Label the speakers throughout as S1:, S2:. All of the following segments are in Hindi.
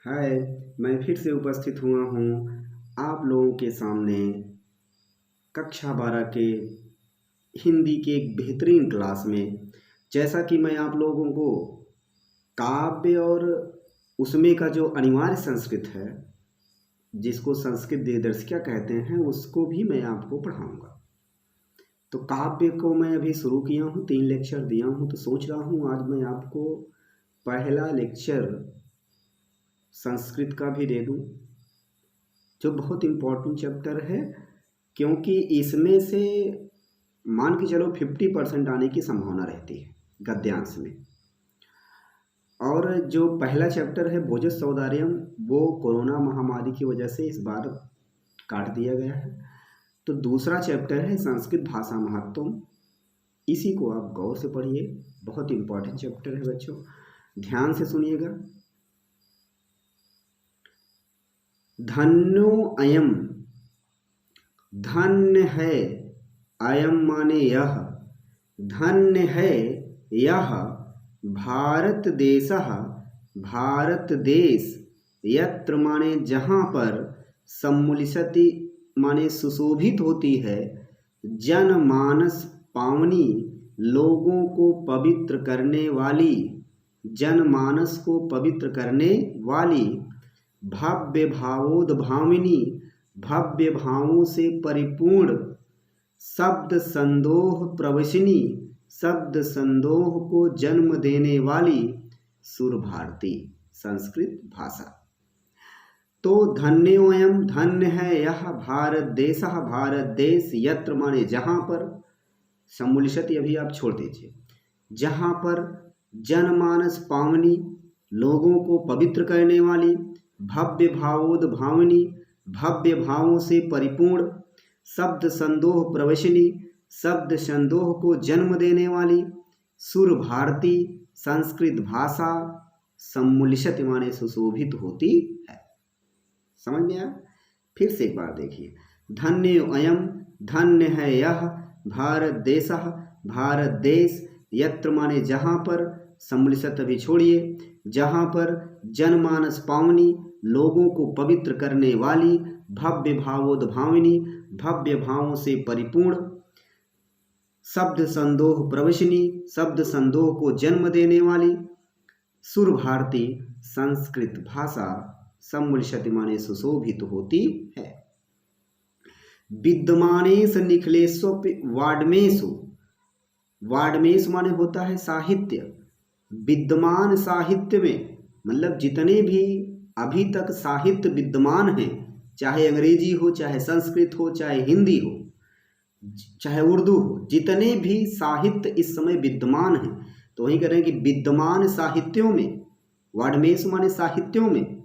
S1: हाय, मैं फिर से उपस्थित हुआ हूँ आप लोगों के सामने कक्षा 12 के हिंदी के एक बेहतरीन क्लास में। जैसा कि मैं आप लोगों को काव्य और उसमें का जो अनिवार्य संस्कृत है, जिसको संस्कृत दिनदर्शिका कहते हैं, उसको भी मैं आपको पढ़ाऊँगा। तो काव्य को मैं अभी शुरू किया हूँ, 3 लेक्चर दिया हूँ, तो सोच रहा हूँ आज मैं आपको पहला लेक्चर संस्कृत का भी दे दूँ, जो बहुत इम्पोर्टेंट चैप्टर है, क्योंकि इसमें से मान के चलो 50% आने की संभावना रहती है गद्यांश में। और जो पहला चैप्टर है भोजस सौदार्यम, वो कोरोना महामारी की वजह से इस बार काट दिया गया है। तो दूसरा चैप्टर है संस्कृत भाषा महत्वम, इसी को आप गौर से पढ़िए, बहुत इम्पोर्टेंट चैप्टर है बच्चों, ध्यान से सुनिएगा। धन्यो अयम, धन्य है, अयम माने यह, धन्य है यह भारत देशः, भारत देश, यत्र माने जहाँ पर, सम्मुलिसति माने सुशोभित होती है, जनमानस पावनी लोगों को पवित्र करने वाली, जनमानस को पवित्र करने वाली, भव्य भावोद्भाविनी, भव्य भावों से परिपूर्ण, शब्द संदोह प्रवशिनी, शब्द संदोह को जन्म देने वाली सुर भारती संस्कृत भाषा। तो धन्योऽयं, धन्य है यह भारत देशः, भारत देश, यत्र माने जहाँ पर, सम्मुलिशति अभी आप छोड़ दीजिए, जहाँ पर, जनमानस पावनी लोगों को पवित्र करने वाली, भव्य भावोद्भाविनी भव्य भावों से परिपूर्ण, शब्द संदोह प्रवशिनी शब्द संदोह को जन्म देने वाली, सुर भारती संस्कृत भाषा, सम्मुलिशत माने सुशोभित होती है। समझ में आया? फिर से एक बार देखिए, धन्य अयम, धन्य है यह भारत देशः, भारत देश, यत्र माने जहाँ पर, सम्मुलिशत अभी छोड़िए, जहाँ पर, जनमानस पावनी लोगों को पवित्र करने वाली, भव्य भावोद्भाविनी भव्य भावों से परिपूर्ण, शब्द संदोह प्रवशिनी शब्द संदोह को जन्म देने वाली, सुर भारती संस्कृत भाषा, सम्मुलिशति माने सुशोभित होती है। विद्यमानेश निखिलेषु वाड्मेषु, वाड्मेष माने होता है साहित्य, विद्यमान साहित्य में मतलब जितने भी अभी तक साहित्य विद्यमान हैं, चाहे अंग्रेजी हो, चाहे संस्कृत हो, चाहे हिंदी हो, चाहे उर्दू हो, जितने भी साहित्य इस समय विद्यमान हैं, तो वही कह रहे हैं कि विद्यमान साहित्यों में, वाड्मेष माने साहित्यों में,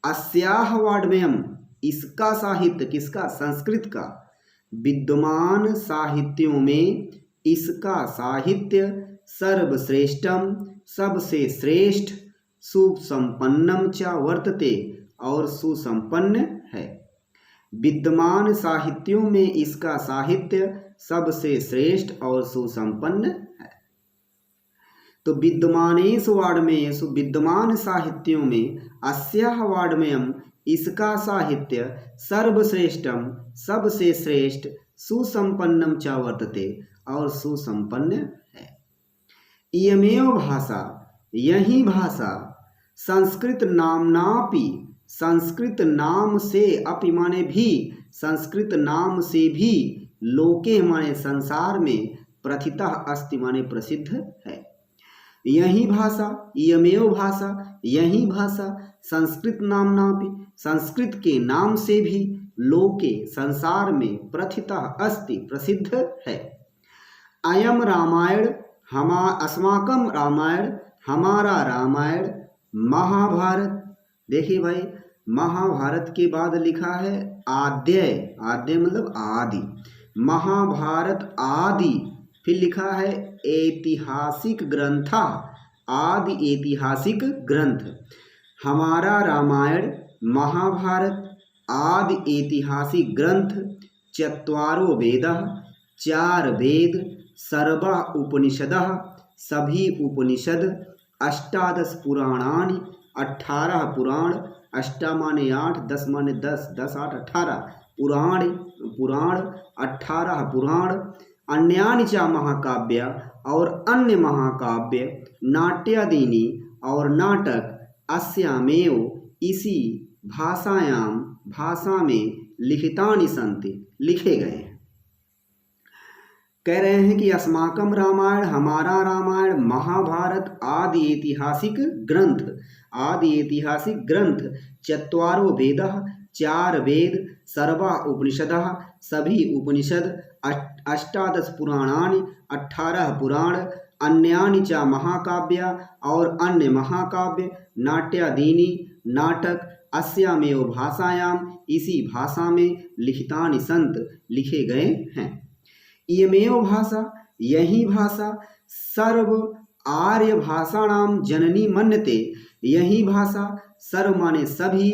S1: अस्याह वाड्मयम, इसका साहित्य, किसका? संस्कृत का, विद्यमान साहित्यों में इसका साहित्य, सर्वश्रेष्ठम सबसे श्रेष्ठ, सुसंपन्नम च वर्तते और सुसंपन्न है। विद्यमान साहित्यों में इसका साहित्य सबसे श्रेष्ठ और सुसंपन्न है। तो विद्यमानेषु वाड्मेषु, विद्यमान साहित्यों में, अस्याह वाड्मयम, इसका साहित्य, सर्वश्रेष्ठम सबसे श्रेष्ठ, सुसंपन्नम च वर्तते और सुसंपन्न है। इयमेव भाषा, यही भाषा, संस्कृत नामनापि, संस्कृत नाम से, अपि माने भी, संस्कृत नाम से भी, लोके माने संसार में, प्रथितः अस्ति माने प्रसिद्ध है। यही भाषा, इयमेव भाषा, यही भाषा, संस्कृत नामनापि, संस्कृत के नाम से भी, लोके संसार में, प्रथितः अस्ति प्रसिद्ध है। अयम रामायण, अस्माकं रामायण, हमारा रामायण, महाभारत, देखिए भाई, महाभारत के बाद लिखा है आद्य, आद्य मतलब आदि, महाभारत आदि, फिर लिखा है ऐतिहासिक ग्रंथ, आदि ऐतिहासिक ग्रंथ, हमारा रामायण, महाभारत, आदि ऐतिहासिक ग्रंथ, चत्वारो वेदः, 4 वेद, सर्वा उपनिषदः, सभी उपनिषद, 18 पुराणानि, 18 पुराण, अष्टा माने 8, 10 माने 10, 10 8 18 पुराण 18 पुराण, अन्यानि च महाकाव्य और अन्य महाकाव्य, नाट्यादीनि और नाटक, अस्यामेव इसी भाषा में लिखितानि सन्ति लिखे गए हैं। कह रहे हैं कि अस्माकं रामायण, हमारा रामायण, महाभारत आदि ऐतिहासिक ग्रंथ, चत्वारो वेदः, 4 वेद, सर्वा उपनिषदः, सभी उपनिषद, 18 पुराणानि, 18 पुराण, अन्यानि च महाकाव्य और अन्य महाकाव्य, नाट्यादीनि नाटक, अस्यामेव भाषायाम इसी भाषा में लिखितानि सन्त लिखे गए हैं। इयमेव भाषा, यही भाषा, सर्व आर्य भाषाणाम जननी मन्यते, यही भाषा, सर्व माने सभी,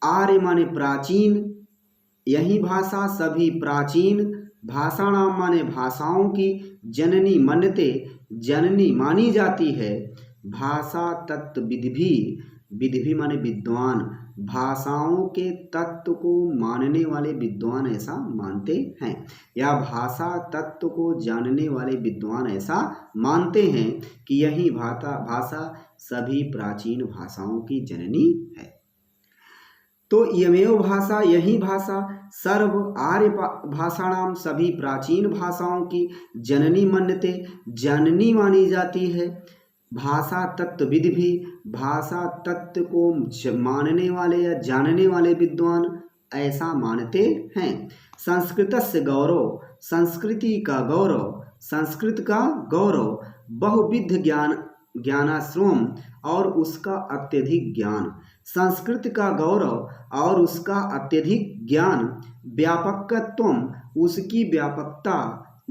S1: आर्य माने प्राचीन, यही भाषा सभी प्राचीन, भाषाणाम माने भाषाओं की, जननी मन्यते जननी मानी जाती है, भाषा तत्व विधि माने विद्वान, भाषाओं के तत्व को मानने वाले विद्वान ऐसा मानते हैं, या भाषा तत्व को जानने वाले विद्वान ऐसा मानते हैं कि यही भाषा सभी प्राचीन भाषाओं की जननी है। तो इयमेव भाषा, यही भाषा, सर्व आर्य भाषाणाम सभी प्राचीन भाषाओं की, जननी मन्यते जननी मानी जाती है, भाषा तत्व विधि भी, भाषा तत्व को मानने वाले या जानने वाले विद्वान ऐसा मानते हैं। संस्कृतस्य गौरव, संस्कृति का गौरव, संस्कृत का गौरव, बहुविध ज्ञानाश्रम और उसका अत्यधिक ज्ञान, संस्कृत का गौरव और उसका अत्यधिक ज्ञान, व्यापकत्व उसकी व्यापकता,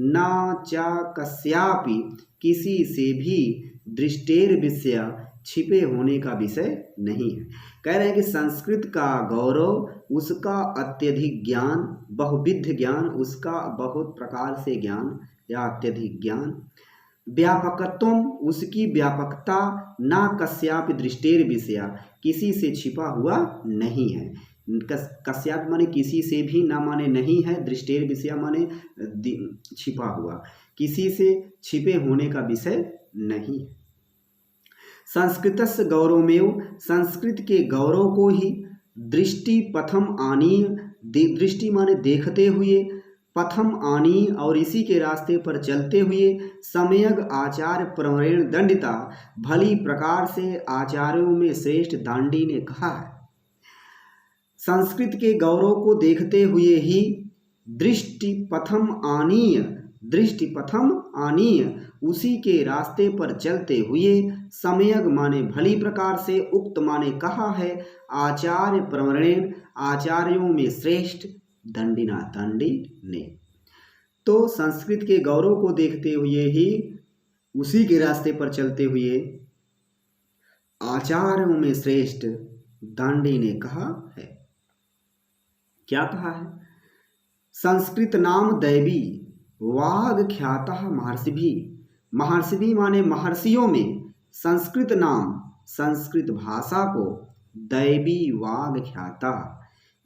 S1: न च कस्यापि किसी से भी, दृष्टेर विषय छिपे होने का विषय नहीं है। कह रहे हैं कि संस्कृत का गौरव, उसका अत्यधिक ज्ञान, बहुविध ज्ञान, उसका बहुत प्रकार से ज्ञान या अत्यधिक ज्ञान, व्यापकत्व उसकी व्यापकता, ना कस्यापि दृष्टेर विषय किसी से छिपा हुआ नहीं है। कस्यापि माने किसी से भी, ना माने नहीं है, दृष्टेर विषय माने छिपा हुआ, किसी से छिपे होने का विषय नहीं है। संस्कृतस्य गौरवमेव, संस्कृत के गौरव को ही, दृष्टि पथम आनीय, दृष्टि माने देखते हुए, पथम आनीय और इसी के रास्ते पर चलते हुए, सम्यग आचार्य प्रवरेण दंडिता, भली प्रकार से आचार्यों में श्रेष्ठ दांडी ने कहा है। संस्कृत के गौरव को देखते हुए ही, दृष्टि पथम आनीय उसी के रास्ते पर चलते हुए, सम्यग माने भली प्रकार से, उक्त माने कहा है, आचार्य प्रवरेण आचार्यों में श्रेष्ठ, दंडिना दांडी ने। तो संस्कृत के गौरव को देखते हुए ही, उसी के रास्ते पर चलते हुए, आचार्यों में श्रेष्ठ दांडी ने कहा है। क्या कहा है? संस्कृत नाम दैवी वाग ख्यातः महर्षिभि, महर्षिभि माने महर्षियों में, संस्कृत नाम संस्कृत भाषा को, दैवी वाग ख्याता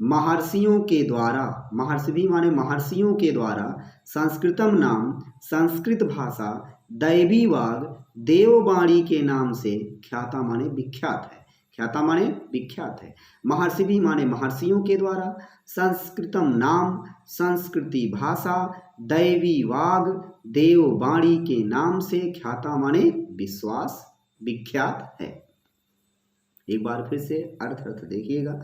S1: महर्षियों के द्वारा, महर्षिभि माने महर्षियों के द्वारा, संस्कृतम नाम संस्कृत भाषा, दैवी वाग देववाणी के नाम से, ख्याता माने विख्यात है, ख्याता माने विख्यात है, महर्षिभि माने महर्षियों के द्वारा, संस्कृतम नाम संस्कृति भाषा, दैवी वाग देववाणी के नाम से, ख्याता माने विश्वास, विख्यात है। एक बार फिर से अर्थ देखिएगा।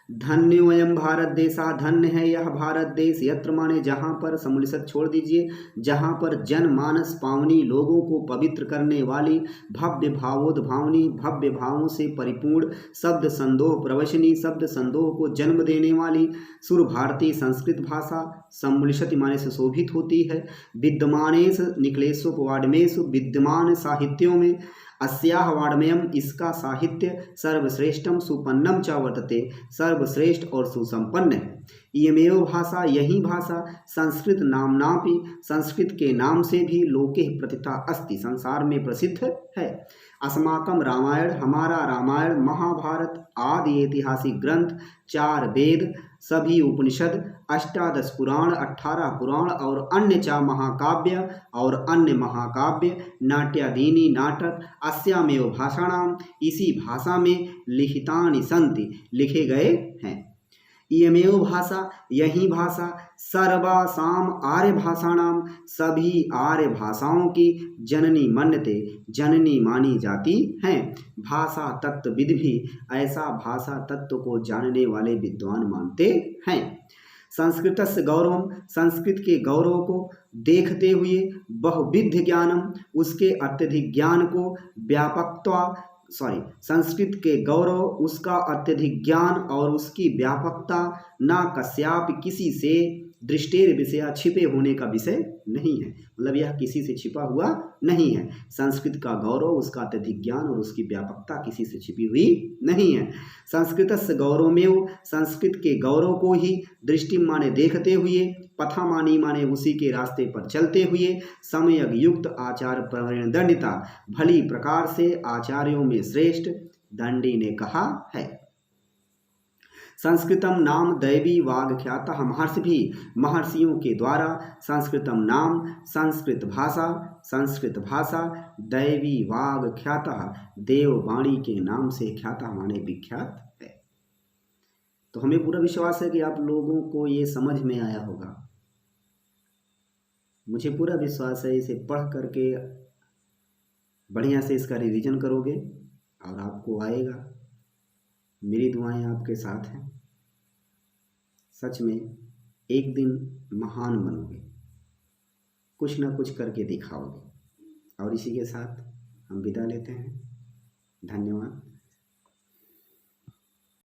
S1: धन्योऽयं भारत देशः, धन्य है यह भारत देश, यत्र माने जहाँ पर, समुलिसत छोड़ दीजिए, जहाँ पर जनमानस पावनी, लोगों को पवित्र करने वाली, भव्य भावोद्भावनी, भव्य भावों से परिपूर्ण, शब्द संदोह प्रवशनी, शब्द संदोह को जन्म देने वाली, सुर भारतीय संस्कृत भाषा, सम्मुलिशति माने सुशोभित होती है, विद्यमानेश निकलेशोपवाड्मेषु, विद्यमान साहित्यों में, अस्याह वाड्मयम् इसका साहित्य, सर्वश्रेष्ठम सुपन्नम च वर्तते सर्वश्रेष्ठ और सुसंपन्न है। इयमेव भाषा, यही भाषा, संस्कृत नामनापि संस्कृत के नाम से भी, लोके प्रतिता अस्ति संसार में प्रसिद्ध है। अस्माकं रामायण, हमारा रामायण, महाभारत आदि ऐतिहासिक ग्रंथ, 4 वेद, सभी उपनिषद, 18 पुराण, 18 पुराण और अन्य 4 महाकाव्य और अन्य महाकाव्य, नाट्यादीनि नाटक अस्यामेव भाषाणाम, इसी भाषा में लिखितानि सन्ति, लिखे गए हैं। इयमेव भाषा, यही भाषा, सर्वासाम आर्य भाषाणाम, सभी आर्य भाषाओं की जननी मन्यते, जननी मानी जाती हैं। भाषा तत्वविद भी ऐसा भाषा तत्व को जानने वाले विद्वान मानते हैं। संस्कृतस्य गौरवम, संस्कृत के गौरव को देखते हुए, बहुविध ज्ञानम, उसके अत्यधिक ज्ञान को, संस्कृत के गौरव, उसका अत्यधिक ज्ञान और उसकी व्यापकता, ना कस्यापि, किसी से, दृष्टेर विषया, छिपे होने का विषय नहीं है, मतलब यह किसी से छिपा हुआ नहीं है। संस्कृत का गौरव, उसका अत्यधिक ज्ञान और उसकी व्यापकता किसी से छिपी हुई नहीं है। संस्कृतस्य गौरवमेव, संस्कृत के गौरव को ही, दृष्टि माने देखते हुए, पथा मानी माने उसी के रास्ते पर चलते हुए, समयग युक्त आचार प्रवण दंडिता, भली प्रकार से आचार्यों में श्रेष्ठ दंडी ने कहा है। संस्कृतम नाम दैवी वाग्ख्यातः, महर्षि भी, महर्षियों के द्वारा, संस्कृतम नाम, संस्कृत भाषा, दैवी वाग्ख्यातः, देववाणी के नाम से ख्यातः माने विख्यात है। तो हमें पूरा विश्वास है कि आप लोगों को ये समझ में आया होगा। मुझे पूरा विश्वास है इसे पढ़ करके बढ़िया से इसका रिवीजन करोगे और आपको आएगा। मेरी दुआएं आपके साथ हैं। सच में एक दिन महान बनोगे, कुछ ना कुछ करके दिखाओगे। और इसी के साथ हम विदा लेते हैं। धन्यवाद।